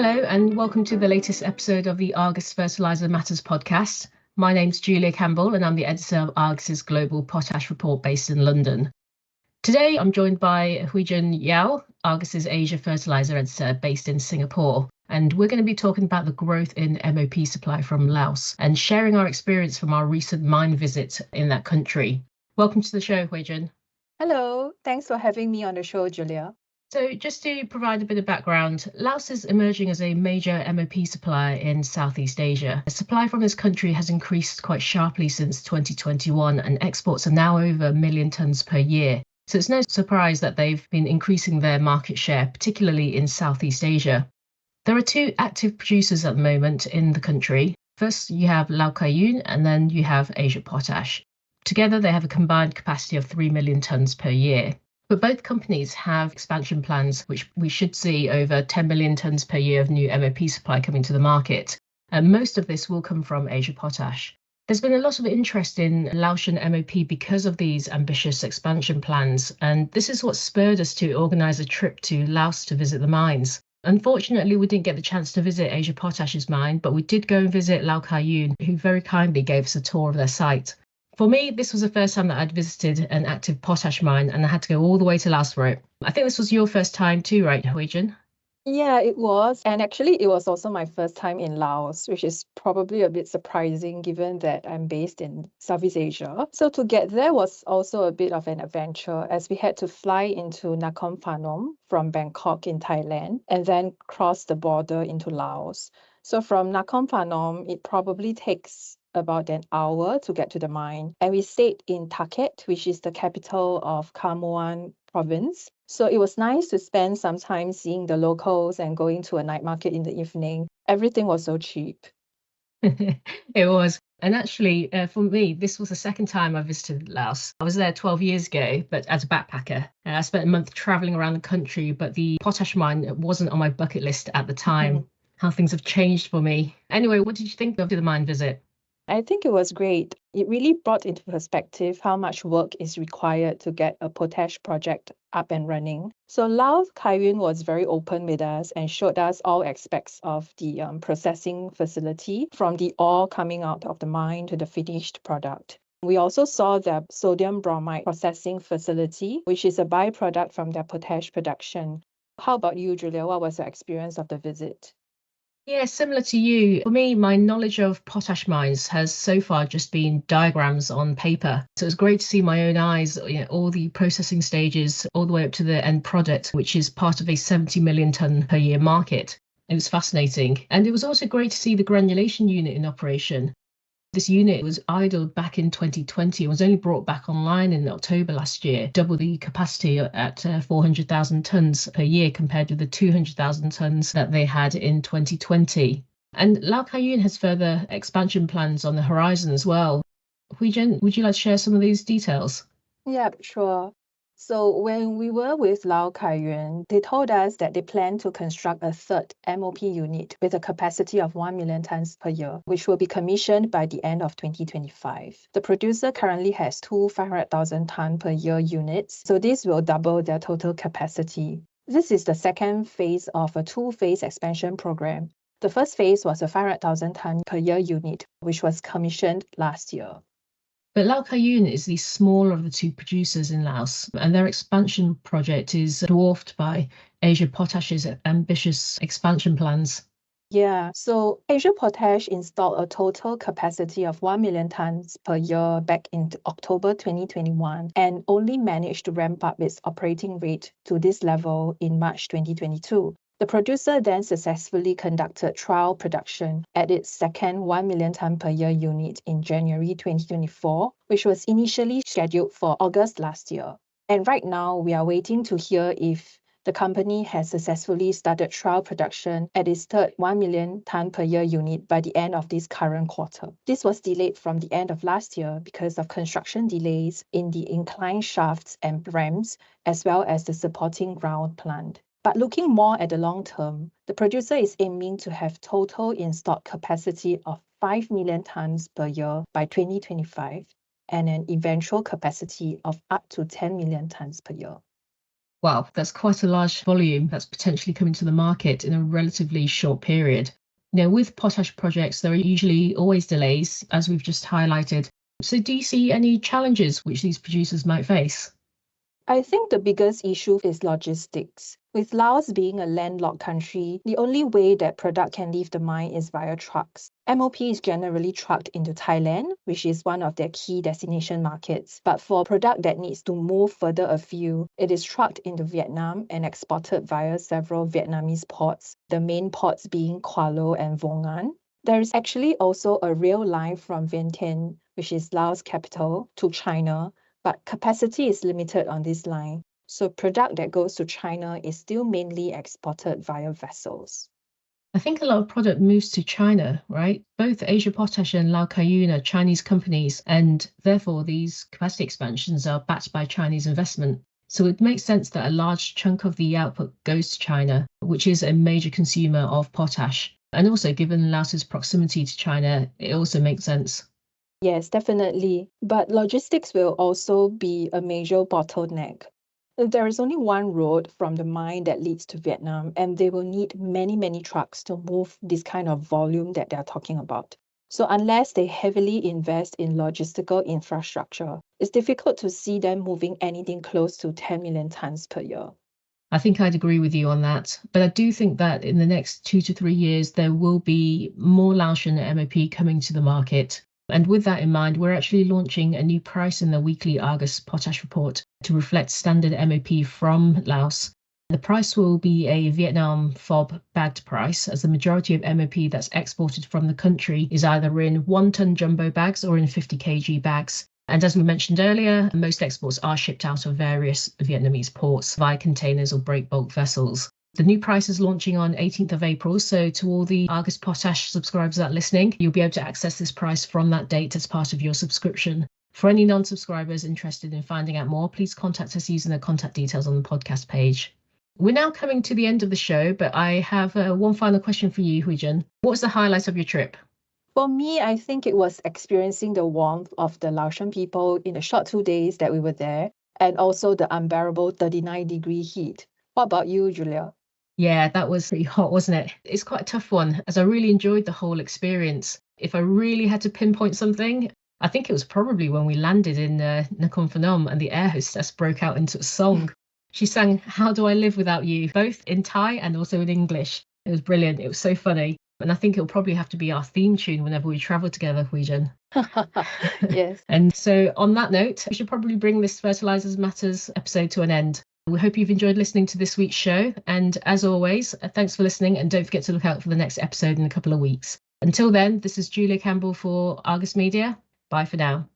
Hello and welcome to the latest episode of the Argus Fertilizer Matters podcast. My name's Julia Campbell and I'm the editor of Argus's Global Potash Report based in London. Today I'm joined by Huijun Yao, Argus's Asia Fertilizer editor based in Singapore. And we're going to be talking about the growth in MOP supply from Laos and sharing our experience from our recent mine visit in that country. Welcome to the show, Huijun. Hello, thanks for having me on the show, Julia. So just to provide a bit of background, Laos is emerging as a major MOP supplier in Southeast Asia. Supply from this country has increased quite sharply since 2021 and exports are now over 1 million tonnes per year. So it's no surprise that they've been increasing their market share, particularly in Southeast Asia. There are two active producers at the moment in the country. First, you have Kaiyuan and then you have Asia Potash. Together, they have a combined capacity of 3 million tonnes per year. But both companies have expansion plans, which we should see over 10 million tonnes per year of new MOP supply coming to the market. And most of this will come from Asia Potash. There's been a lot of interest in Laotian MOP because of these ambitious expansion plans. And this is what spurred us to organise a trip to Laos to visit the mines. Unfortunately, we didn't get the chance to visit Asia Potash's mine, but we did go and visit Kaiyuan, who very kindly gave us a tour of their site. For me, this was the first time that I'd visited an active potash mine and I had to go all the way to Laos for it. I think this was your first time too, right, Huijun? Yeah, it was. And actually, it was also my first time in Laos, which is probably a bit surprising given that I'm based in Southeast Asia. So to get there was also a bit of an adventure as we had to fly into Nakhon Phanom from Bangkok in Thailand and then cross the border into Laos. So from Nakhon Phanom, it probably takes about an hour to get to the mine. And we stayed in Phuket, which is the capital of Kaiyuan province. So it was nice to spend some time seeing the locals and going to a night market in the evening. Everything was so cheap. It was. And actually, for me, this was the second time I visited Laos. I was there 12 years ago, but as a backpacker. I spent a month traveling around the country, but the potash mine wasn't on my bucket list at the time. How things have changed for me. Anyway, what did you think of the mine visit? I think it was great. It really brought into perspective how much work is required to get a potash project up and running. So Laos Kaiyuan was very open with us and showed us all aspects of the processing facility, from the ore coming out of the mine to the finished product. We also saw the sodium bromide processing facility, which is a byproduct from their potash production. How about you, Julia? What was your experience of the visit? Yeah, similar to you. For me, my knowledge of potash mines has so far just been diagrams on paper. So it's great to see my own eyes, all the processing stages, all the way up to the end product, which is part of a 70 million tonne per year market. It was fascinating. And it was also great to see the granulation unit in operation. This unit was idled back in 2020 and was only brought back online in October last year, double the capacity at 400,000 tonnes per year compared with the 200,000 tonnes that they had in 2020. And Kaiyuan has further expansion plans on the horizon as well. Huijun, would you like to share some of these details? Yeah, sure. So when we were with Kaiyuan, they told us that they plan to construct a third MOP unit with a capacity of 1 million tonnes per year, which will be commissioned by the end of 2025. The producer currently has two 500,000 tonne per year units, so this will double their total capacity. This is the second phase of a two-phase expansion program. The first phase was a 500,000 tonne per year unit, which was commissioned last year. But Kaiyuan is the smaller of the two producers in Laos, and their expansion project is dwarfed by Asia Potash's ambitious expansion plans. Yeah, so Asia Potash installed a total capacity of 1 million tonnes per year back in October 2021 and only managed to ramp up its operating rate to this level in March 2022. The producer then successfully conducted trial production at its second 1 million tonne per year unit in January 2024, which was initially scheduled for August last year. And right now, we are waiting to hear if the company has successfully started trial production at its third 1 million tonne per year unit by the end of this current quarter. This was delayed from the end of last year because of construction delays in the incline shafts and ramps, as well as the supporting ground plant. But looking more at the long term, the producer is aiming to have total installed capacity of 5 million tonnes per year by 2025 and an eventual capacity of up to 10 million tonnes per year. Wow, that's quite a large volume that's potentially coming to the market in a relatively short period. With potash projects, there are usually always delays, as we've just highlighted. So do you see any challenges which these producers might face? I think the biggest issue is logistics. With Laos being a landlocked country, the only way that product can leave the mine is via trucks. MOP is generally trucked into Thailand, which is one of their key destination markets. But for product that needs to move further afield, it is trucked into Vietnam and exported via several Vietnamese ports, the main ports being Kuala Lumpur and Vuong An. There is actually also a rail line from Vientiane, which is Laos' capital, to China, but capacity is limited on this line, so product that goes to China is still mainly exported via vessels. I think a lot of product moves to China, right? Both Asia Potash and Kaiyuan are Chinese companies, and therefore these capacity expansions are backed by Chinese investment. So it makes sense that a large chunk of the output goes to China, which is a major consumer of potash. And also, given Laos's proximity to China, it also makes sense. Yes, definitely. But logistics will also be a major bottleneck. There is only one road from the mine that leads to Vietnam, and they will need many, many trucks to move this kind of volume that they're talking about. So unless they heavily invest in logistical infrastructure, it's difficult to see them moving anything close to 10 million tons per year. I think I'd agree with you on that. But I do think that in the next 2 to 3 years, there will be more Laotian MOP coming to the market. And with that in mind, we're actually launching a new price in the weekly Argus Potash report to reflect standard MOP from Laos. The price will be a Vietnam FOB bagged price, as the majority of MOP that's exported from the country is either in 1-ton jumbo bags or in 50 kg bags. And as we mentioned earlier, most exports are shipped out of various Vietnamese ports via containers or breakbulk vessels. The new price is launching on 18th of April, so to all the Argus Potash subscribers that are listening, you'll be able to access this price from that date as part of your subscription. For any non-subscribers interested in finding out more, please contact us using the contact details on the podcast page. We're now coming to the end of the show, but I have one final question for you, Huijun. What was the highlight of your trip? For me, I think it was experiencing the warmth of the Laotian people in the short 2 days that we were there, and also the unbearable 39-degree heat. What about you, Julia? Yeah, that was pretty hot, wasn't it? It's quite a tough one, as I really enjoyed the whole experience. If I really had to pinpoint something, I think it was probably when we landed in Nakhon Phanom and the air hostess broke out into a song. She sang How Do I Live Without You, both in Thai and also in English. It was brilliant. It was so funny. And I think it'll probably have to be our theme tune whenever we travel together, Huijun. Yes. And so on that note, we should probably bring this Fertilizers Matters episode to an end. We hope you've enjoyed listening to this week's show. And as always, thanks for listening. And don't forget to look out for the next episode in a couple of weeks. Until then, this is Julia Campbell for Argus Media. Bye for now.